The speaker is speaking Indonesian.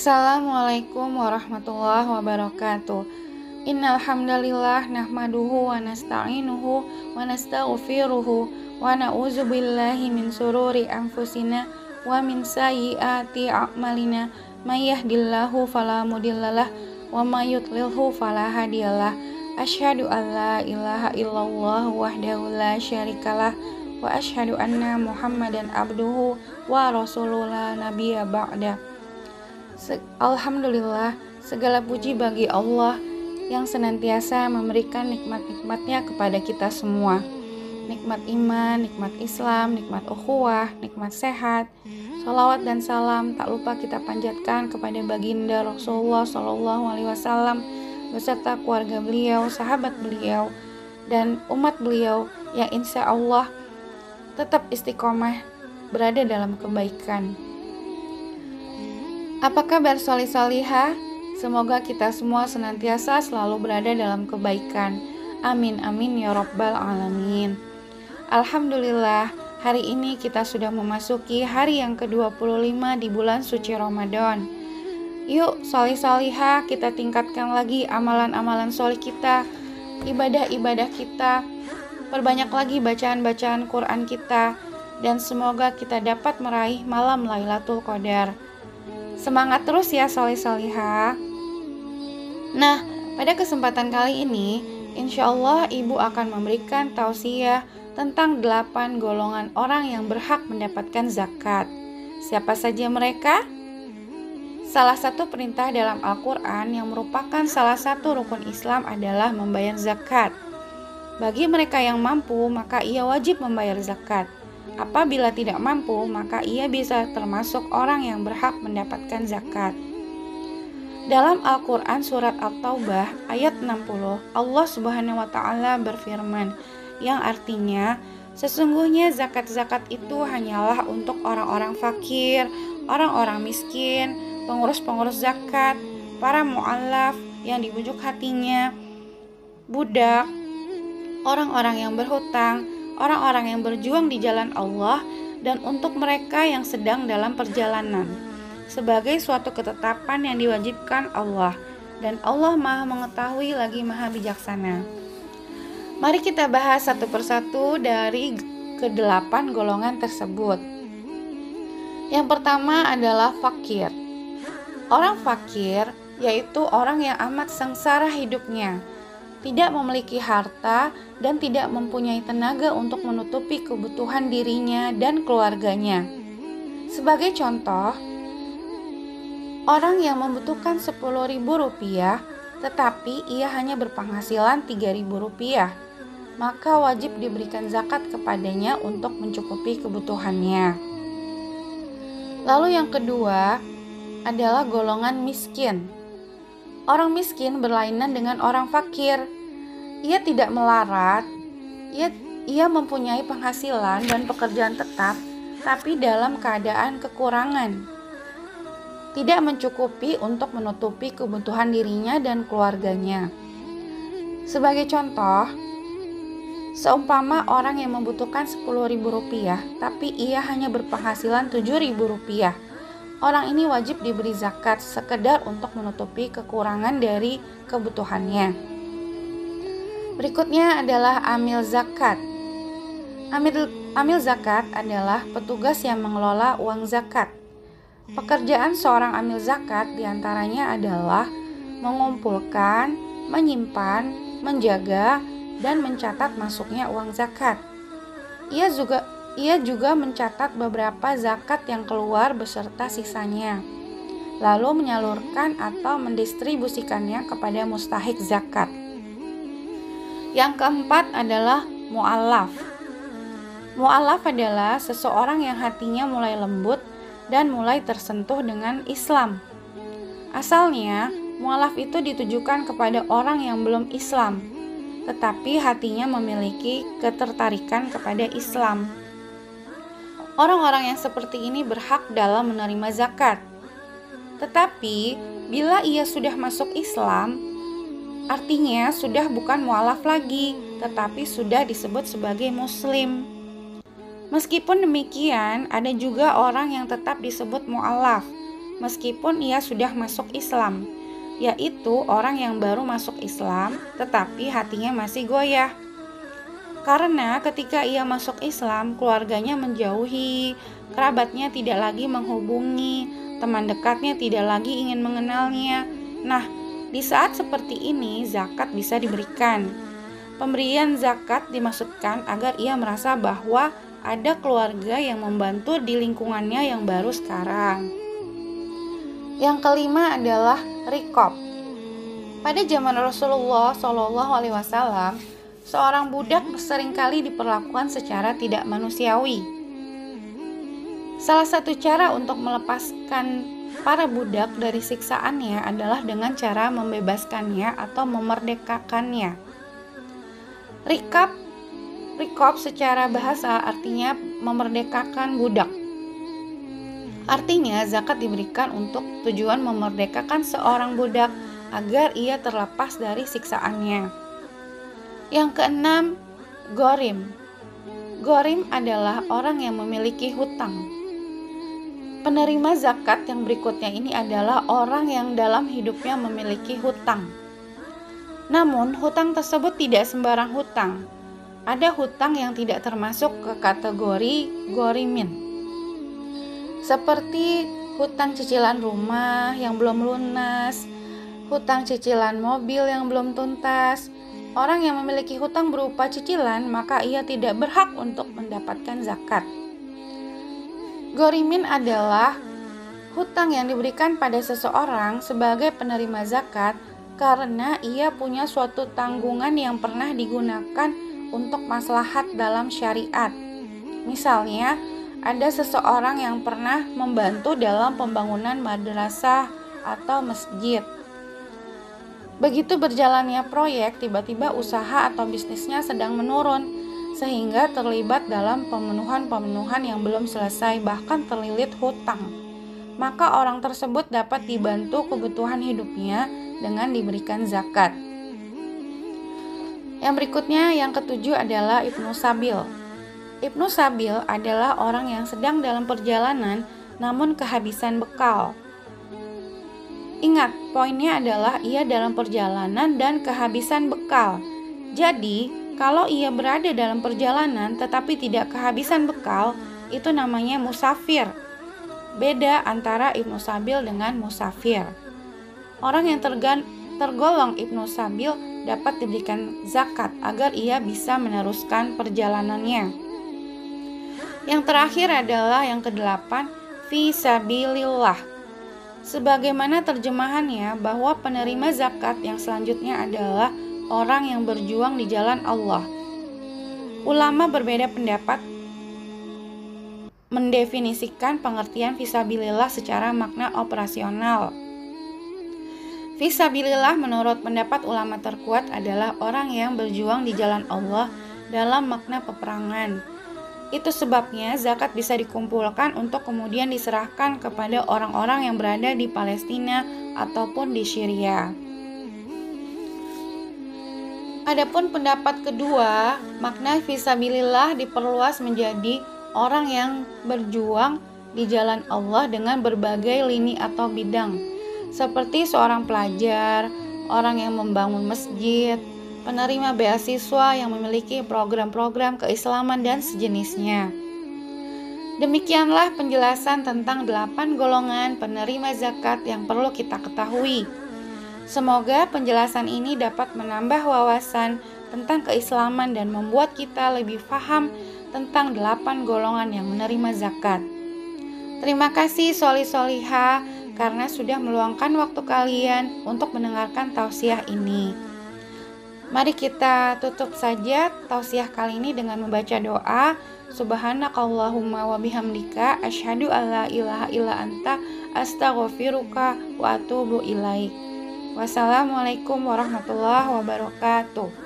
Assalamualaikum warahmatullahi wabarakatuh. Innal hamdalillah nahmaduhu wa nasta'inuhu wa nastaghfiruhu wa na'udzu billahi min sururi anfusina wa min sayyiati a'malina. May yahdihillahu fala mudhillalah wa may yudlilhu fala hadiyalah. Asyhadu an la ilaha illallah wahdahu la syarikalah wa asyhadu anna Muhammadan abduhu wa rasuluhu la nabiyya ba'da. Alhamdulillah, segala puji bagi Allah yang senantiasa memberikan nikmat-nikmatnya kepada kita semua. Nikmat iman, nikmat Islam, nikmat ukhuwah, nikmat sehat. Salawat dan salam tak lupa kita panjatkan kepada baginda Rasulullah SAW beserta keluarga beliau, sahabat beliau, dan umat beliau yang insya Allah tetap istiqomah berada dalam kebaikan. Apa kabar solih-solihah? Semoga kita semua senantiasa selalu berada dalam kebaikan. Amin amin ya rabbal alamin. Alhamdulillah, hari ini kita sudah memasuki hari yang ke-25 di bulan suci Ramadan. Yuk solih-solihah, kita tingkatkan lagi amalan-amalan solih kita, ibadah-ibadah kita, perbanyak lagi bacaan-bacaan Quran kita, dan semoga kita dapat meraih malam Lailatul Qadar. Semangat terus ya solih-solihah. Nah, pada kesempatan kali ini, insya Allah Ibu akan memberikan tausiah tentang 8 golongan orang yang berhak mendapatkan zakat. Siapa saja mereka? Salah satu perintah dalam Al-Quran yang merupakan salah satu rukun Islam adalah membayar zakat. Bagi mereka yang mampu, maka ia wajib membayar zakat. Apabila tidak mampu, maka ia bisa termasuk orang yang berhak mendapatkan zakat. Dalam Al-Quran surat At-Taubah ayat 60, Allah Subhanahu wa Ta'ala berfirman, yang artinya, sesungguhnya zakat-zakat itu hanyalah untuk orang-orang fakir, orang-orang miskin, pengurus-pengurus zakat, para mu'allaf yang dibujuk hatinya, budak, orang-orang yang berhutang, orang-orang yang berjuang di jalan Allah, dan untuk mereka yang sedang dalam perjalanan, sebagai suatu ketetapan yang diwajibkan Allah, dan Allah Maha Mengetahui lagi Maha Bijaksana. Mari kita bahas satu persatu dari ke-8 golongan tersebut. Yang pertama adalah fakir. Orang fakir yaitu orang yang amat sengsara hidupnya, tidak memiliki harta, dan tidak mempunyai tenaga untuk menutupi kebutuhan dirinya dan keluarganya. Sebagai contoh, orang yang membutuhkan Rp10.000 tetapi ia hanya berpenghasilan Rp3.000, maka wajib diberikan zakat kepadanya untuk mencukupi kebutuhannya. Lalu yang kedua adalah golongan miskin. Orang miskin berlainan dengan orang fakir. Ia tidak melarat, ia mempunyai penghasilan dan pekerjaan tetap, tapi dalam keadaan kekurangan. Tidak mencukupi untuk menutupi kebutuhan dirinya dan keluarganya. Sebagai contoh, seumpama orang yang membutuhkan Rp10.000, tapi ia hanya berpenghasilan Rp7.000. Orang ini wajib diberi zakat sekedar untuk menutupi kekurangan dari kebutuhannya. Berikutnya adalah amil zakat. Amil zakat adalah petugas yang mengelola uang zakat. Pekerjaan seorang amil zakat diantaranya adalah mengumpulkan, menyimpan, menjaga, dan mencatat masuknya uang zakat. Ia juga mencatat beberapa zakat yang keluar beserta sisanya, lalu menyalurkan atau mendistribusikannya kepada mustahik zakat. Yang keempat adalah mu'allaf. Mu'allaf adalah seseorang yang hatinya mulai lembut dan mulai tersentuh dengan Islam. Asalnya, mu'allaf itu ditujukan kepada orang yang belum Islam, tetapi hatinya memiliki ketertarikan kepada Islam. Orang-orang yang seperti ini berhak dalam menerima zakat. Tetapi, bila ia sudah masuk Islam, artinya sudah bukan mu'allaf lagi, tetapi sudah disebut sebagai muslim. Meskipun demikian, ada juga orang yang tetap disebut mu'allaf, meskipun ia sudah masuk Islam, yaitu orang yang baru masuk Islam tetapi hatinya masih goyah. Karena ketika ia masuk Islam, keluarganya menjauhi, kerabatnya tidak lagi menghubungi, teman dekatnya tidak lagi ingin mengenalnya. Nah, di saat seperti ini zakat bisa diberikan. Pemberian zakat dimaksudkan agar ia merasa bahwa ada keluarga yang membantu di lingkungannya yang baru sekarang. Yang kelima adalah riqab. Pada zaman Rasulullah SAW, seorang budak seringkali diperlakukan secara tidak manusiawi. Salah satu cara untuk melepaskan para budak dari siksaannya adalah dengan cara membebaskannya atau memerdekakannya. Riqab secara bahasa artinya memerdekakan budak. Artinya zakat diberikan untuk tujuan memerdekakan seorang budak agar ia terlepas dari siksaannya. Yang keenam, ghorim. Ghorim adalah orang yang memiliki hutang. Penerima zakat yang berikutnya ini adalah orang yang dalam hidupnya memiliki hutang. Namun, hutang tersebut tidak sembarang hutang. Ada hutang yang tidak termasuk ke kategori ghorimin. Seperti hutang cicilan rumah yang belum lunas, hutang cicilan mobil yang belum tuntas. Orang yang memiliki hutang berupa cicilan, maka ia tidak berhak untuk mendapatkan zakat. Ghorimin adalah hutang yang diberikan pada seseorang sebagai penerima zakat karena ia punya suatu tanggungan yang pernah digunakan untuk maslahat dalam syariat. Misalnya, ada seseorang yang pernah membantu dalam pembangunan madrasah atau masjid. Begitu berjalannya proyek, tiba-tiba usaha atau bisnisnya sedang menurun, sehingga terlibat dalam pemenuhan yang belum selesai, bahkan terlilit hutang. Maka orang tersebut dapat dibantu kebutuhan hidupnya dengan diberikan zakat. Yang berikutnya, yang ketujuh adalah Ibnu Sabil. Ibnu Sabil adalah orang yang sedang dalam perjalanan namun kehabisan bekal. Ingat, poinnya adalah ia dalam perjalanan dan kehabisan bekal. Jadi, kalau ia berada dalam perjalanan tetapi tidak kehabisan bekal, itu namanya musafir. Beda antara Ibnu Sabil dengan musafir. Orang yang tergolong Ibnu Sabil dapat diberikan zakat agar ia bisa meneruskan perjalanannya. Yang terakhir adalah yang kedelapan, fisabilillah. Sebagaimana terjemahannya bahwa penerima zakat yang selanjutnya adalah orang yang berjuang di jalan Allah. Ulama berbeda pendapat mendefinisikan pengertian fisabilillah secara makna operasional. Fisabilillah menurut pendapat ulama terkuat adalah orang yang berjuang di jalan Allah dalam makna peperangan. Itu sebabnya zakat bisa dikumpulkan untuk kemudian diserahkan kepada orang-orang yang berada di Palestina ataupun di Syria. Adapun pendapat kedua, makna fisabilillah diperluas menjadi orang yang berjuang di jalan Allah dengan berbagai lini atau bidang, seperti seorang pelajar, orang yang membangun masjid, penerima beasiswa yang memiliki program-program keislaman dan sejenisnya. Demikianlah penjelasan tentang 8 golongan penerima zakat yang perlu kita ketahui. Semoga penjelasan ini dapat menambah wawasan tentang keislaman dan membuat kita lebih paham tentang 8 golongan yang menerima zakat. Terima kasih Soli-Soliha karena sudah meluangkan waktu kalian untuk mendengarkan tausiah ini. Mari kita tutup saja tausiah kali ini dengan membaca doa. Subhanakallahumma wa bihamdika asyhadu alla ilaha illa anta astaghfiruka wa atubu ilaik. Wassalamualaikum warahmatullahi wabarakatuh.